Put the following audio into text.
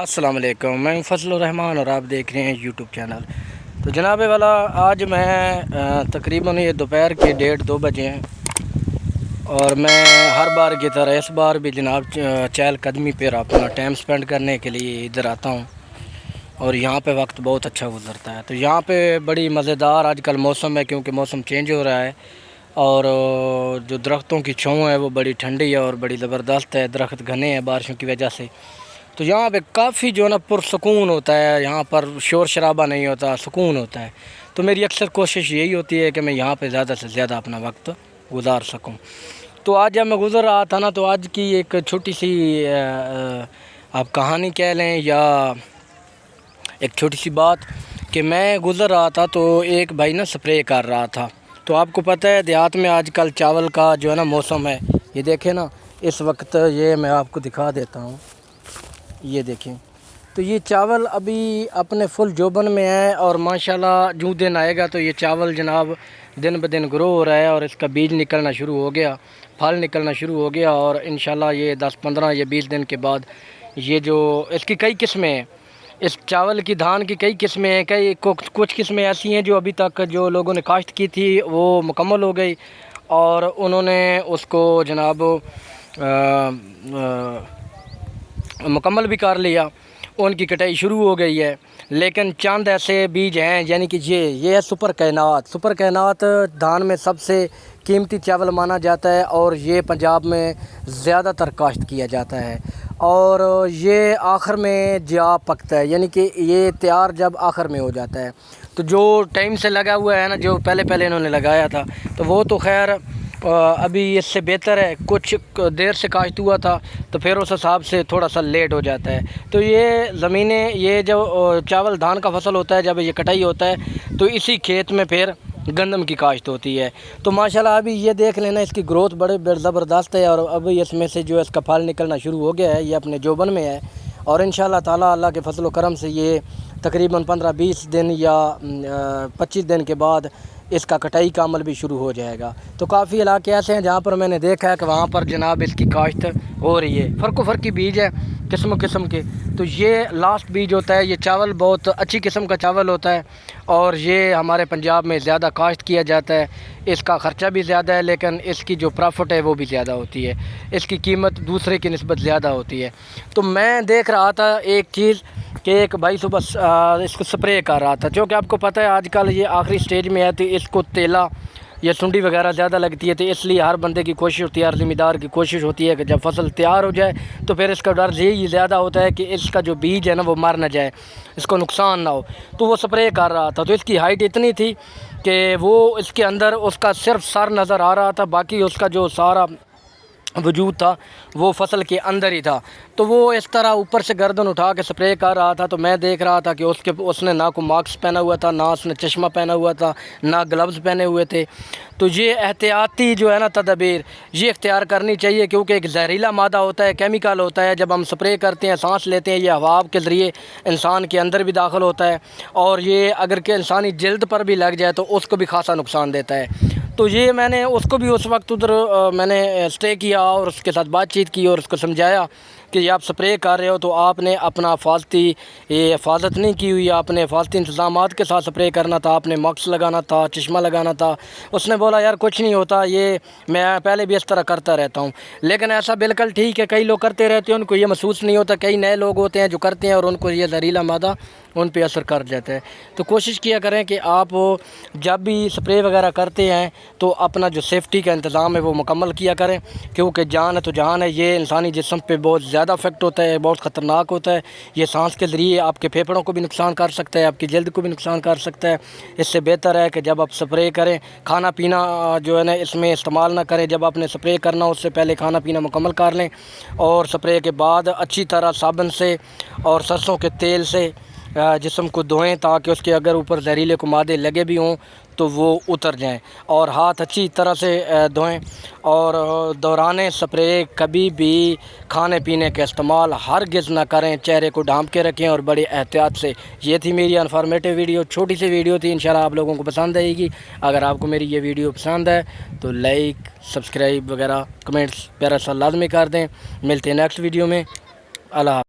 السلام علیکم، میں فضل الرحمان اور آپ دیکھ رہے ہیں یوٹیوب چینل۔ تو جناب والا آج میں تقریباً یہ دوپہر کے 1:30-2 بجے ہیں، اور میں ہر بار کی طرح اس بار بھی جناب چہل قدمی پر اپنا ٹائم سپینڈ کرنے کے لیے ادھر آتا ہوں، اور یہاں پہ وقت بہت اچھا گزرتا ہے۔ تو یہاں پہ بڑی مزیدار آج کل موسم ہے، کیونکہ موسم چینج ہو رہا ہے، اور جو درختوں کی چھاؤں ہے وہ بڑی ٹھنڈی ہے اور بڑی زبردست ہے، درخت گھنے ہیں بارشوں کی وجہ سے۔ تو یہاں پہ کافی جو ہے نا پرسکون ہوتا ہے، یہاں پر شور شرابہ نہیں ہوتا، سکون ہوتا ہے۔ تو میری اکثر کوشش یہی ہوتی ہے کہ میں یہاں پہ زیادہ سے زیادہ اپنا وقت گزار سکوں۔ تو آج جب میں گزر رہا تھا نا، تو آج کی ایک چھوٹی سی آپ کہانی کہہ لیں یا ایک چھوٹی سی بات، کہ میں گزر رہا تھا تو ایک بھائی نا سپرے کر رہا تھا۔ تو آپ کو پتہ ہے دیہات میں آج کل چاول کا جو ہے نا موسم ہے، یہ دیکھیں نا اس وقت، یہ میں آپ کو دکھا دیتا ہوں، یہ دیکھیں۔ تو یہ چاول ابھی اپنے فل جوبن میں ہے، اور ماشاءاللہ جو دن آئے گا تو یہ چاول جناب دن بدن گرو ہو رہا ہے، اور اس کا بیج نکلنا شروع ہو گیا، پھل نکلنا شروع ہو گیا، اور انشاءاللہ یہ 10-15 یا 20 دن کے بعد یہ جو اس کی کئی قسمیں ہیں، اس چاول کی دھان کی کئی قسمیں ہیں، کچھ قسمیں ایسی ہیں جو ابھی تک جو لوگوں نے کاشت کی تھی وہ مکمل ہو گئی، اور انہوں نے اس کو جناب مکمل بھی کر لیا، ان کی کٹائی شروع ہو گئی ہے۔ لیکن چند ایسے بیج ہیں، یعنی کہ یہ ہے سپر کائنات دھان میں سب سے قیمتی چاول مانا جاتا ہے، اور یہ پنجاب میں زیادہ تر کاشت کیا جاتا ہے، اور یہ آخر میں جا پکتا ہے، یعنی کہ یہ تیار جب آخر میں ہو جاتا ہے۔ تو جو ٹائم سے لگا ہوا ہے نا، جو پہلے انہوں نے لگایا تھا، تو وہ تو خیر ابھی اس سے بہتر ہے، کچھ دیر سے کاشت ہوا تھا تو پھر اس حساب سے تھوڑا سا لیٹ ہو جاتا ہے۔ تو یہ زمینیں، یہ جو چاول دھان کا فصل ہوتا ہے، جب یہ کٹائی ہوتا ہے تو اسی کھیت میں پھر گندم کی کاشت ہوتی ہے۔ تو ماشاءاللہ ابھی یہ دیکھ لینا، اس کی گروتھ بڑے زبردست ہے، اور ابھی اس میں سے جو اس کا پھل نکلنا شروع ہو گیا ہے، یہ اپنے جوبن میں ہے، اور انشاءاللہ تعالیٰ اللہ کے فضل و کرم سے یہ تقریباً 15-20 دن یا 25 دن کے بعد اس کا کٹائی کا عمل بھی شروع ہو جائے گا۔ تو کافی علاقے ایسے ہیں جہاں پر میں نے دیکھا ہے کہ وہاں پر جناب اس کی کاشت ہو رہی ہے، فرقی بیج ہے قسم کے۔ تو یہ لاسٹ بیج ہوتا ہے، یہ چاول بہت اچھی قسم کا چاول ہوتا ہے، اور یہ ہمارے پنجاب میں زیادہ کاشت کیا جاتا ہے۔ اس کا خرچہ بھی زیادہ ہے، لیکن اس کی جو پرافٹ ہے وہ بھی زیادہ ہوتی ہے، اس کی قیمت دوسرے کی نسبت زیادہ ہوتی ہے۔ تو میں دیکھ رہا تھا ایک چیز، کہ ایک بھائی صبح اس کو سپرے کر رہا تھا، جو کہ آپ کو پتہ ہے آج کل یہ آخری سٹیج میں ہے، تو اس کو تیلا یا سنڈی وغیرہ زیادہ لگتی ہے، تو اس لیے ہر بندے کی کوشش ہوتی ہے، ہر ذمہ دار کی کوشش ہوتی ہے کہ جب فصل تیار ہو جائے تو پھر اس کا ڈر یہی زیادہ ہوتا ہے کہ اس کا جو بیج ہے نا وہ مر نہ جائے، اس کو نقصان نہ ہو۔ تو وہ سپرے کر رہا تھا، تو اس کی ہائٹ اتنی تھی کہ وہ اس کے اندر اس کا صرف سر نظر آ رہا تھا، باقی اس کا جو سارا وجود تھا وہ فصل کے اندر ہی تھا۔ تو وہ اس طرح اوپر سے گردن اٹھا کے سپرے کر رہا تھا، تو میں دیکھ رہا تھا کہ اس نے نہ کوئی ماسک پہنا ہوا تھا، نہ اس نے چشمہ پہنا ہوا تھا، نہ گلوز پہنے ہوئے تھے۔ تو یہ احتیاطی جو ہے نا تدابیر یہ اختیار کرنی چاہیے، کیونکہ ایک زہریلا مادہ ہوتا ہے، کیمیکل ہوتا ہے، جب ہم سپرے کرتے ہیں، سانس لیتے ہیں، یہ ہوا کے ذریعے انسان کے اندر بھی داخل ہوتا ہے، اور یہ اگر کہ انسانی جلد پر بھی لگ جائے تو اس کو بھی خاصا نقصان دیتا ہے۔ تو یہ میں نے اس کو بھی اس وقت ادھر میں نے اسٹے کیا اور اس کے ساتھ بات چیت کی، اور اس کو سمجھایا کہ یہ آپ سپرے کر رہے ہو تو آپ نے اپنا حفاظت نہیں کی ہوئی، آپ نے حفاظتی انتظامات کے ساتھ سپرے کرنا تھا، آپ نے ماسک لگانا تھا، چشمہ لگانا تھا۔ اس نے بولا یار کچھ نہیں ہوتا، یہ میں پہلے بھی اس طرح کرتا رہتا ہوں۔ لیکن ایسا بالکل ٹھیک ہے، کئی لوگ کرتے رہتے ہیں، ان کو یہ محسوس نہیں ہوتا، کئی نئے لوگ ہوتے ہیں جو کرتے ہیں اور ان کو یہ زہریلا مادہ ان پہ اثر کر جاتا ہے۔ تو کوشش کیا کریں کہ آپ جب بھی سپرے وغیرہ کرتے ہیں تو اپنا جو سیفٹی کا انتظام ہے وہ مکمل کیا کریں، کیونکہ جان ہے تو جان ہے، یہ انسانی جسم پہ بہت زیادہ افیکٹ ہوتا ہے، بہت خطرناک ہوتا ہے۔ یہ سانس کے ذریعے آپ کے پھیپھڑوں کو بھی نقصان کر سکتا ہے، آپ کی جلد کو بھی نقصان کر سکتا ہے۔ اس سے بہتر ہے کہ جب آپ سپرے کریں، کھانا پینا جو ہے نا اس میں استعمال نہ کریں، جب آپ نے سپرے کرنا اس سے پہلے کھانا پینا مکمل کر لیں، اور سپرے کے بعد اچھی طرح صابن سے اور سرسوں کے تیل سے جسم کو دھوئیں، تاکہ اس کے اگر اوپر زہریلے کو مادے لگے بھی ہوں تو وہ اتر جائیں، اور ہاتھ اچھی طرح سے دھوئیں، اور دوران سپرے کبھی بھی کھانے پینے کا استعمال ہرگز نہ کریں، چہرے کو ڈھانپ کے رکھیں اور بڑی احتیاط سے۔ یہ تھی میری انفارمیٹیو ویڈیو، چھوٹی سی ویڈیو تھی، انشاءاللہ آپ لوگوں کو پسند آئے گی۔ اگر آپ کو میری یہ ویڈیو پسند ہے تو لائک، سبسکرائب وغیرہ، کمنٹس پیارا سا لازمی کر دیں۔ ملتے ہیں نیکسٹ ویڈیو میں، اللہ حافظ۔